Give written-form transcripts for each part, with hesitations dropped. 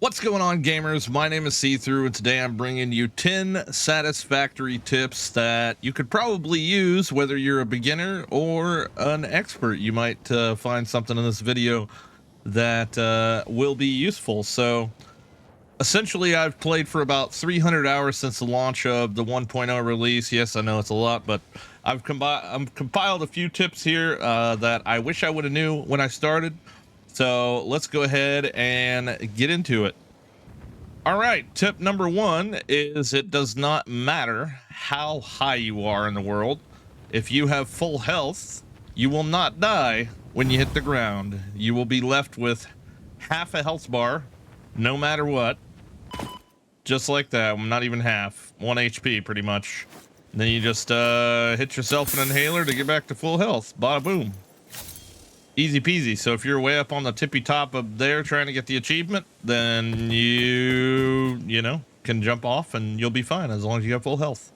What's going on, gamers? My name is See-Through, and today I'm bringing you 10 satisfactory tips that you could probably use whether you're a beginner or an expert. You might find something in this video that will be useful. So essentially, I've played for about 300 hours since the launch of the 1.0 release. Yes, I know it's a lot, but I've compiled a few tips here that I wish I would have knew when I started. So let's go ahead and get into it. All right, tip number one is it does not matter how high you are in the world. If you have full health, you will not die when you hit the ground. You will be left with half a health bar, no matter what. Just like that, not even half, 1 HP pretty much. And then you just hit yourself an inhaler to get back to full health. Bada boom. Easy peasy. So if you're way up on the tippy top of there trying to get the achievement, then you know, can jump off and you'll be fine as long as you have full health.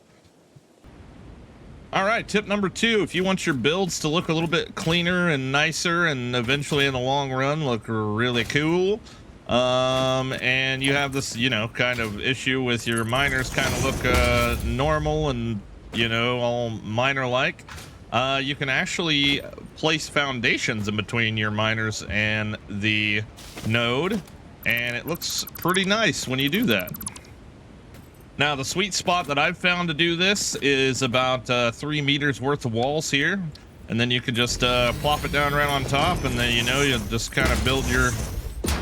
All right, tip number two, if you want your builds to look a little bit cleaner and nicer and eventually in the long run look really cool, and you have this, you know, kind of issue with your miners kind of look normal and, you know, all miner like, you can actually place foundations in between your miners and the node, and it looks pretty nice when you do that. Now, the sweet spot that I've found to do this is about 3 meters worth of walls here, and then you can just plop it down right on top, and then, you know, you just kind of build your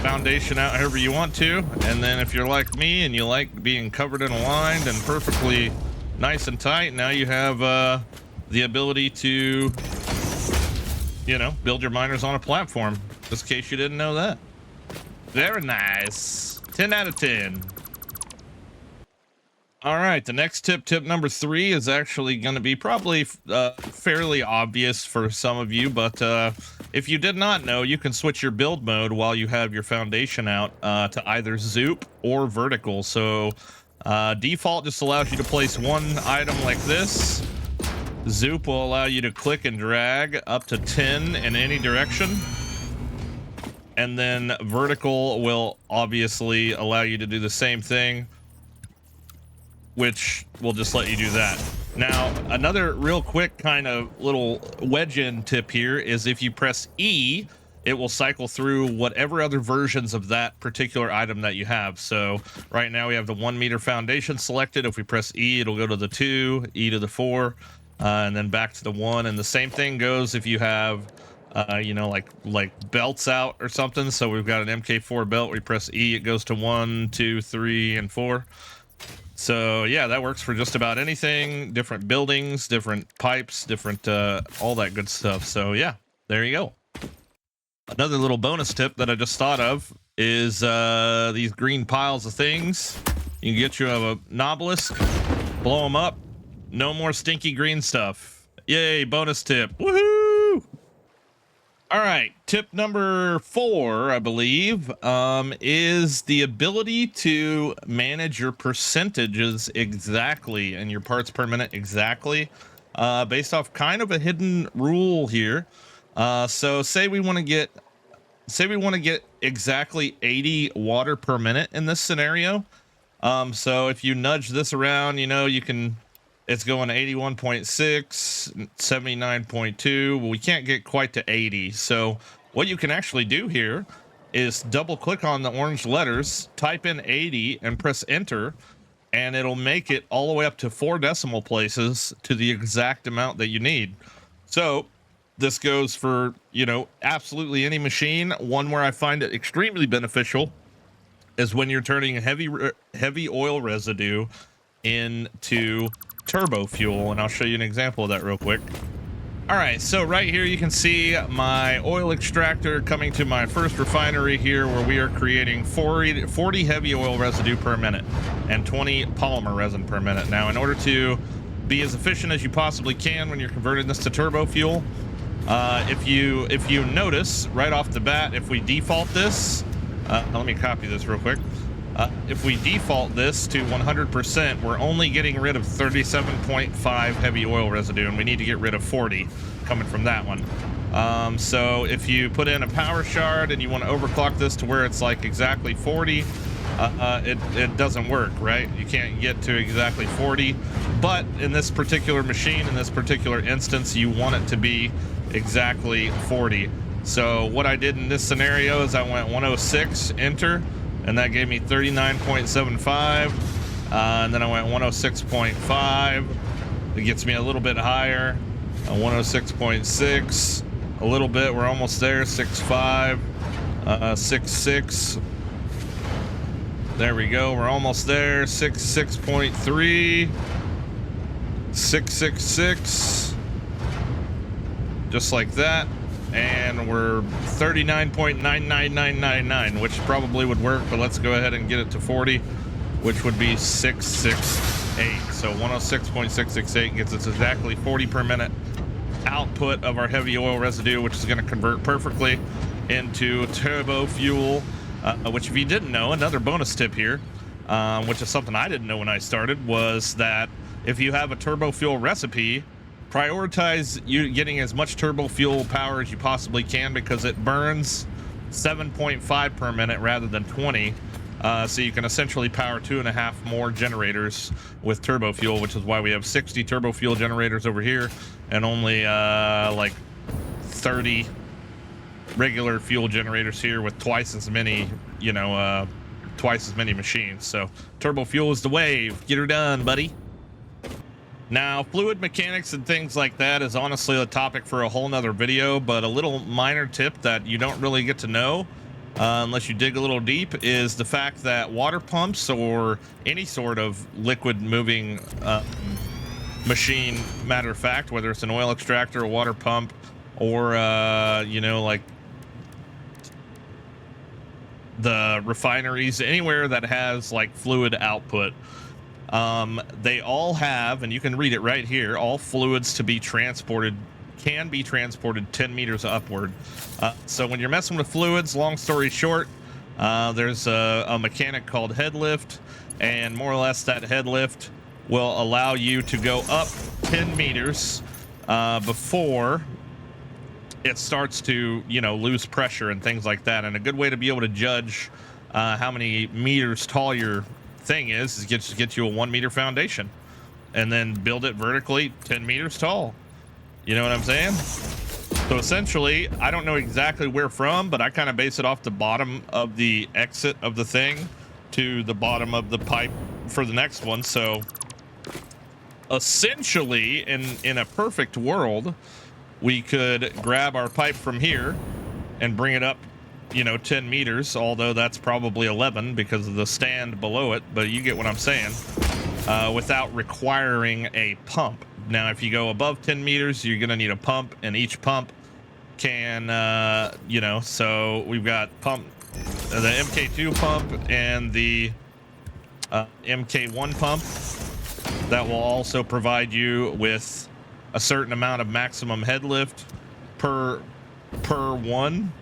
foundation out however you want to. And then if you're like me and you like being covered and aligned and perfectly nice and tight, now you have the ability to, you know, build your miners on a platform, just in case you didn't know that. Very nice. 10 out of 10. All right, the next tip number 3 is actually going to be probably fairly obvious for some of you, but if you did not know, you can switch your build mode while you have your foundation out to either zoop or vertical. So default just allows you to place one item like this. Zoop will allow you to click and drag up to 10 in any direction. And then vertical will obviously allow you to do the same thing, which will just let you do that. Now, another real quick kind of little wedge in tip here is if you press E, it will cycle through whatever other versions of that particular item that you have. So right now we have the 1 meter foundation selected. If we press E, it'll go to the 2, E to the 4, and then back to the 1. And the same thing goes if you have you know, like belts out or something. So we've got an MK4 belt. We press E, it goes to 1, 2, 3, and 4. So yeah, that works for just about anything. Different buildings, different pipes, different all that good stuff. So yeah, there you go. Another little bonus tip that I just thought of is these green piles of things. You can get you a Noblisk, blow them up. No more stinky green stuff. Yay, bonus tip. Woohoo! All right, tip number 4, I believe, is the ability to manage your percentages exactly and your parts per minute exactly, based off kind of a hidden rule here. So say we want to get exactly 80 water per minute in this scenario. So if you nudge this around, you know, you can. It's going 81.6, 79.2. Well, we can't get quite to 80. So what you can actually do here is double click on the orange letters, type in 80 and press enter, and it'll make it all the way up to 4 decimal places to the exact amount that you need. So this goes for, you know, absolutely any machine. One where I find it extremely beneficial is when you're turning heavy oil residue into turbo fuel, and I'll show you an example of that real quick. All right, so right here you can see my oil extractor coming to my first refinery here, where we are creating 40 heavy oil residue per minute and 20 polymer resin per minute. Now, in order to be as efficient as you possibly can when you're converting this to turbo fuel, if you notice right off the bat, if we default this, let me copy this real quick. If we default this to 100%, we're only getting rid of 37.5 heavy oil residue, and we need to get rid of 40 coming from that one. So if you put in a power shard and you want to overclock this to where it's like exactly 40, it doesn't work, right? You can't get to exactly 40, but in this particular machine, in this particular instance, you want it to be exactly 40. So what I did in this scenario is I went 106, enter, and that gave me 39.75, and then I went 106.5. It gets me a little bit higher, 106.6, a little bit, we're almost there, 6.5, 6.6. There we go. We're almost there. 6.3, 6.66, just like that. And we're 39.99999, which probably would work, but let's go ahead and get it to 40, which would be 668. So 106.668 gets us exactly 40 per minute output of our heavy oil residue, which is going to convert perfectly into turbo fuel. Which, if you didn't know, another bonus tip here, which is something I didn't know when I started, was that if you have a turbo fuel recipe, prioritize you getting as much turbo fuel power as you possibly can, because it burns 7.5 per minute rather than 20. So you can essentially power 2.5 more generators with turbo fuel, which is why we have 60 turbo fuel generators over here and only like 30 regular fuel generators here, with twice as many, twice as many machines. So turbo fuel is the wave. Get her done, buddy. Now, fluid mechanics and things like that is honestly a topic for a whole nother video, but a little minor tip that you don't really get to know unless you dig a little deep is the fact that water pumps or any sort of liquid moving machine, matter of fact, whether it's an oil extractor, a water pump, or like the refineries, anywhere that has like fluid output, they all have, and you can read it right here, all fluids to be transported can be transported 10 meters upward. So when you're messing with fluids, long story short, there's a mechanic called head lift, and more or less that head lift will allow you to go up 10 meters before it starts to, lose pressure and things like that. And a good way to be able to judge how many meters tall your thing is get you a 1 meter foundation and then build it vertically 10 meters tall. You know what I'm saying? So essentially, I don't know exactly where from, but I kind of base it off the bottom of the exit of the thing to the bottom of the pipe for the next one. So essentially, in a perfect world, we could grab our pipe from here and bring it up, 10 meters, although that's probably 11 because of the stand below it, but you get what I'm saying, without requiring a pump. Now, if you go above 10 meters, you're going to need a pump, and each pump can, so we've got the MK2 pump and the MK1 pump that will also provide you with a certain amount of maximum head lift per one,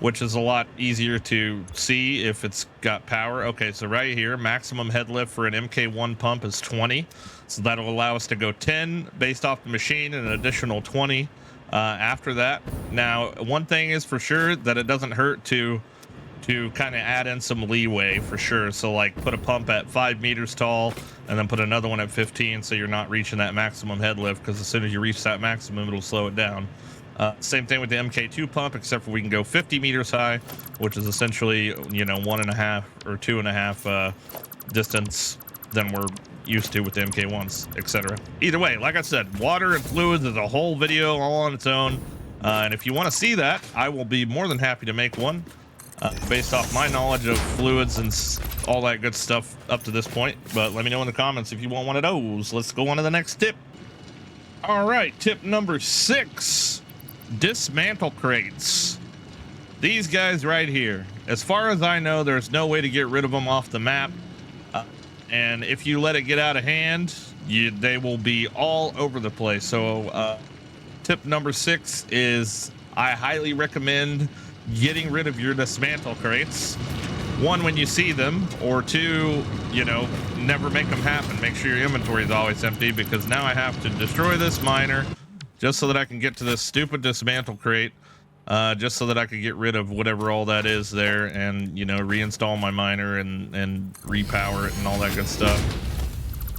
which is a lot easier to see if it's got power. Okay, so right here, maximum head lift for an MK1 pump is 20. So that'll allow us to go 10 based off the machine and an additional 20 after that. Now, one thing is for sure that it doesn't hurt to kind of add in some leeway for sure. So like put a pump at 5 meters tall and then put another one at 15, so you're not reaching that maximum head lift, because as soon as you reach that maximum, it'll slow it down. Same thing with the MK2 pump, except for we can go 50 meters high, which is essentially 1.5 or 2.5 distance than we're used to with the MK1s, etc. Either way, like I said, water and fluids is a whole video all on its own, and if you want to see that, I will be more than happy to make one based off my knowledge of fluids and all that good stuff up to this point. But let me know in the comments if you want one of those. Let's go on to the next tip. All right, tip number 6, dismantle crates. These guys right here, as far as I know, there's no way to get rid of them off the map, and if you let it get out of hand, they will be all over the place. So tip number 6 is I highly recommend getting rid of your dismantle crates. 1, when you see them, or 2, never make them happen. Make sure your inventory is always empty, because now I have to destroy this miner just so that I can get to this stupid dismantle crate. just so that I could get rid of whatever all that is there, and you know, reinstall my miner and repower it and all that good stuff.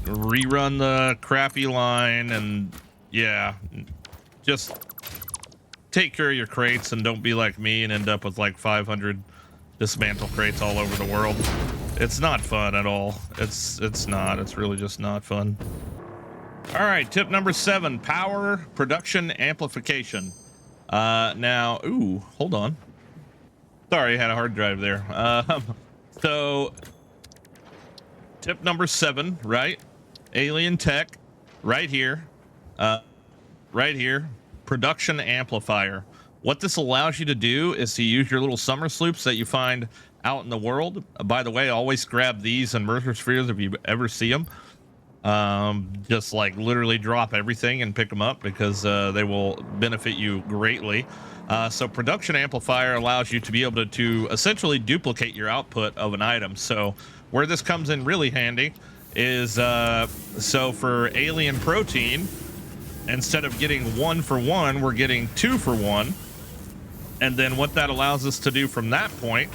Rerun the crappy line, and yeah, just take care of your crates and don't be like me and end up with like 500 dismantle crates all over the world. It's not fun at all. It's really just not fun. All right, tip number 7, power production amplification. Now, ooh, hold on. Sorry, I had a hard drive there. So tip number 7, right? Alien tech, right here. Right here, production amplifier. What this allows you to do is to use your little summer sloops that you find out in the world. By the way, always grab these and merger spheres if you ever see them. Just like literally drop everything and pick them up, because they will benefit you greatly. So production amplifier allows you to be able to essentially duplicate your output of an item. So where this comes in really handy is so for alien protein, instead of getting 1 for 1, we're getting 2 for 1. And then what that allows us to do from that point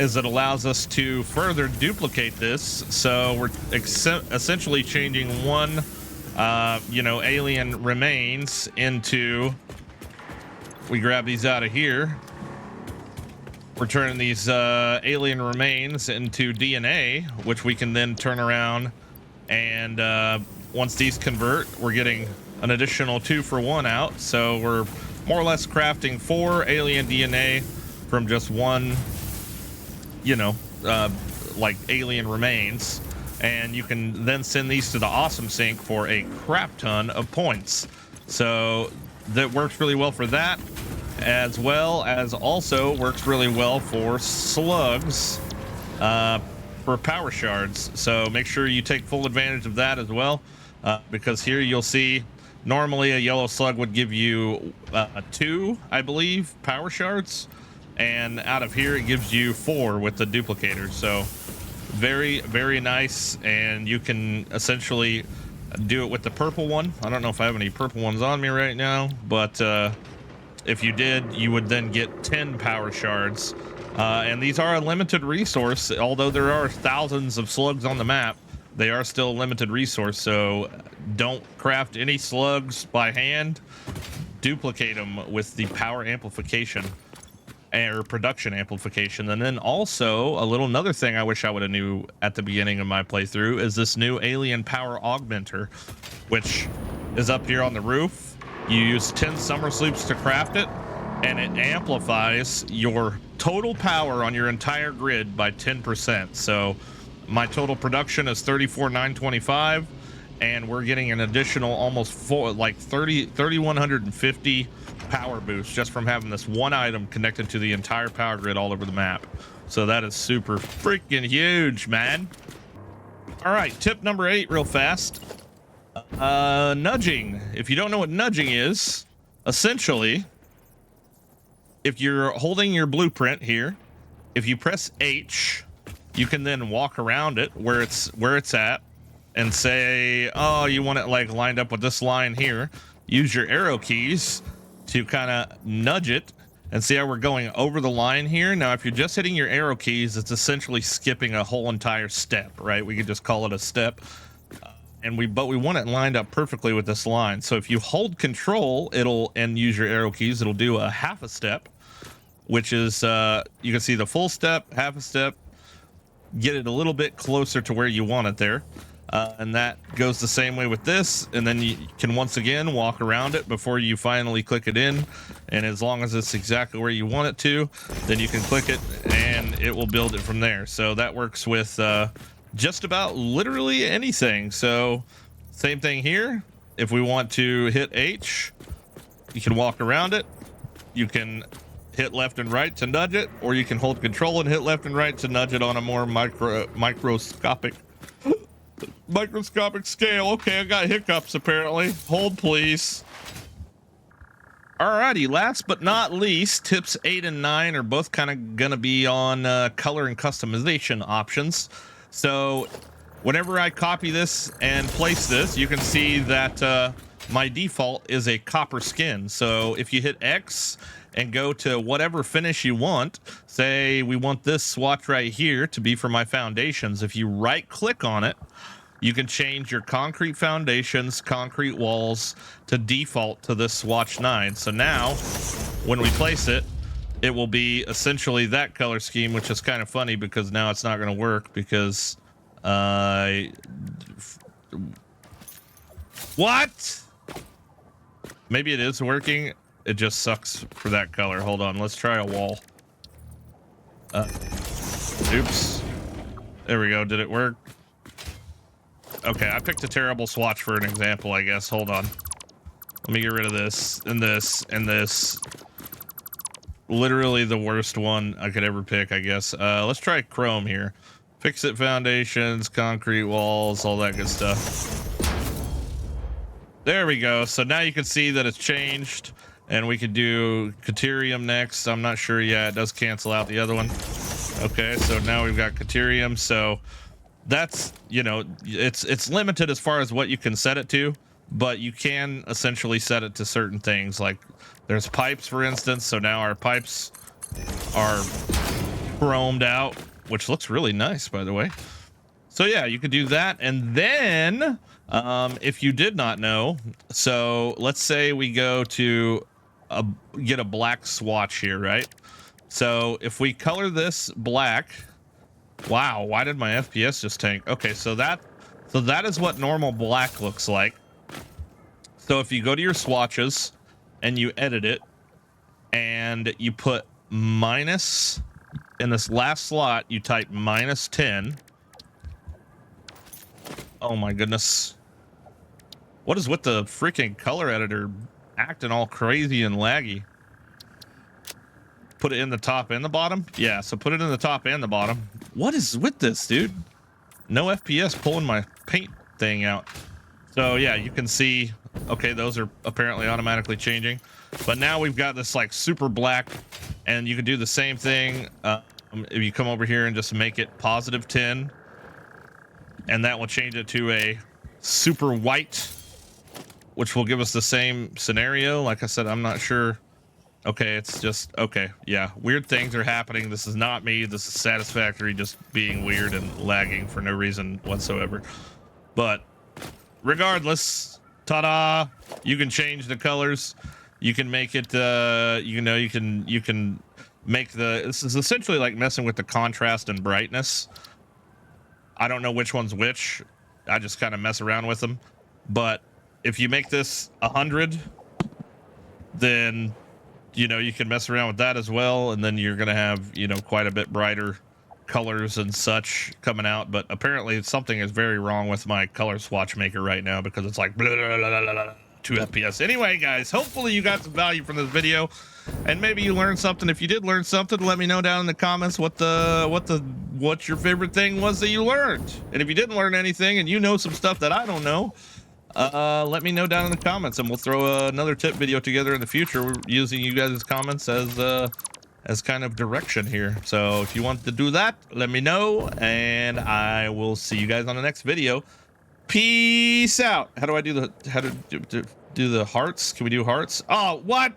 is it allows us to further duplicate this. So we're essentially changing one, you know, alien remains into, we grab these out of here. We're turning these alien remains into DNA, which we can then turn around, and once these convert, we're getting an additional 2 for 1 out. So we're more or less crafting 4 alien DNA from just one, you know, like alien remains, and you can then send these to the awesome sink for a crap ton of points. So that works really well for that, as well as also works really well for slugs, for power shards. So make sure you take full advantage of that as well, because here you'll see normally a yellow slug would give you 2, I believe, power shards, and out of here it gives you 4 with the duplicator. So very, very nice. And you can essentially do it with the purple one. I don't know if I have any purple ones on me right now, but if you did, you would then get 10 power shards. And these are a limited resource. Although there are thousands of slugs on the map, they are still a limited resource. So don't craft any slugs by hand. Duplicate them with the power amplification or production amplification. And then also another thing I wish I would have knew at the beginning of my playthrough is this new alien power augmenter, which is up here on the roof. You use 10 summer sloops to craft it, and it amplifies your total power on your entire grid by 10%. So my total production is 34,925, and we're getting an additional almost 3,150 power boost just from having this one item connected to the entire power grid all over the map. So that is super freaking huge, man. All right, tip number 8 real fast. Nudging. If you don't know what nudging is, essentially, if you're holding your blueprint here, if you press H, you can then walk around it where it's at, and say, oh, you want it like lined up with this line here. Use your arrow keys to kind of nudge it, and see how we're going over the line here. Now, if you're just hitting your arrow keys, it's essentially skipping a whole entire step, right? We could just call it a step. But we want it lined up perfectly with this line. So if you hold control, and use your arrow keys, it'll do a half a step, which is, you can see the full step, half a step, get it a little bit closer to where you want it there. And that goes the same way with this. And then you can once again walk around it before you finally click it in. And as long as it's exactly where you want it to, then you can click it and it will build it from there. So that works with just about literally anything. So same thing here. If we want to hit H, you can walk around it. You can hit left and right to nudge it, or you can hold control and hit left and right to nudge it on a more microscopic scale. Okay, I got hiccups apparently. Hold please. Alrighty, last but not least, tips 8 and 9 are both kind of gonna be on color and customization options. So whenever I copy this and place this, you can see that my default is a copper skin. So if you hit X and go to whatever finish you want. Say we want this swatch right here to be for my foundations. If you right click on it, you can change your concrete foundations, concrete walls to default to this swatch 9. So now when we place it, it will be essentially that color scheme, which is kind of funny because now it's not going to work because what? Maybe it is working. It just sucks for that color. Hold on. Let's try a wall. Oops. There we go. Did it work? Okay, I picked a terrible swatch for an example, I guess. Hold on. Let me get rid of this and this and this. Literally the worst one I could ever pick, I guess. Let's try chrome here. Fix it foundations, concrete walls, all that good stuff. There we go. So now you can see that it's changed, and we could do Caterium next. I'm not sure. Yeah, it does cancel out the other one. Okay, so now we've got Caterium. So that's, you know, it's limited as far as what you can set it to, but you can essentially set it to certain things. Like there's pipes, for instance. So now our pipes are chromed out, which looks really nice, by the way. So yeah, you could do that. And then if you did not know, so let's say we go to get a black swatch here, right? So if we color this black, wow, why did my FPS just tank? Okay, so that is what normal black looks like. So if you go to your swatches and you edit it and you put minus in this last slot, you type -10. Oh my goodness. What is with the freaking color editor acting all crazy and laggy? Put it in the top and the bottom? Yeah, so put it in the top and the bottom. What is with this, dude? No FPS pulling my paint thing out. So yeah, you can see, okay, those are apparently automatically changing. But now we've got this like super black, and you can do the same thing. If you come over here and just make it +10, and that will change it to a super white, which will give us the same scenario. Like I said, I'm not sure. Okay, it's just, okay, yeah, weird things are happening. This is not me. This is Satisfactory just being weird and lagging for no reason whatsoever. But regardless, ta-da, you can change the colors. You can make it, you know, you can make this is essentially like messing with the contrast and brightness. I don't know which one's which. I just kind of mess around with them. But if you make this 100, then, you know, you can mess around with that as well. And then you're going to have, you know, quite a bit brighter colors and such coming out. But apparently something is very wrong with my color swatch maker right now, because it's like blah, blah, blah, blah, blah, 2 FPS. Anyway, guys, hopefully you got some value from this video, and maybe you learned something. If you did learn something, let me know down in the comments what your favorite thing was that you learned. And if you didn't learn anything and you know some stuff that I don't know, let me know down in the comments, and we'll throw another tip video together in the future. We're using you guys' comments as kind of direction here. So if you want to do that, let me know, and I will see you guys on the next video. Peace out. How do I do the do the hearts? Can we do hearts? Oh, what?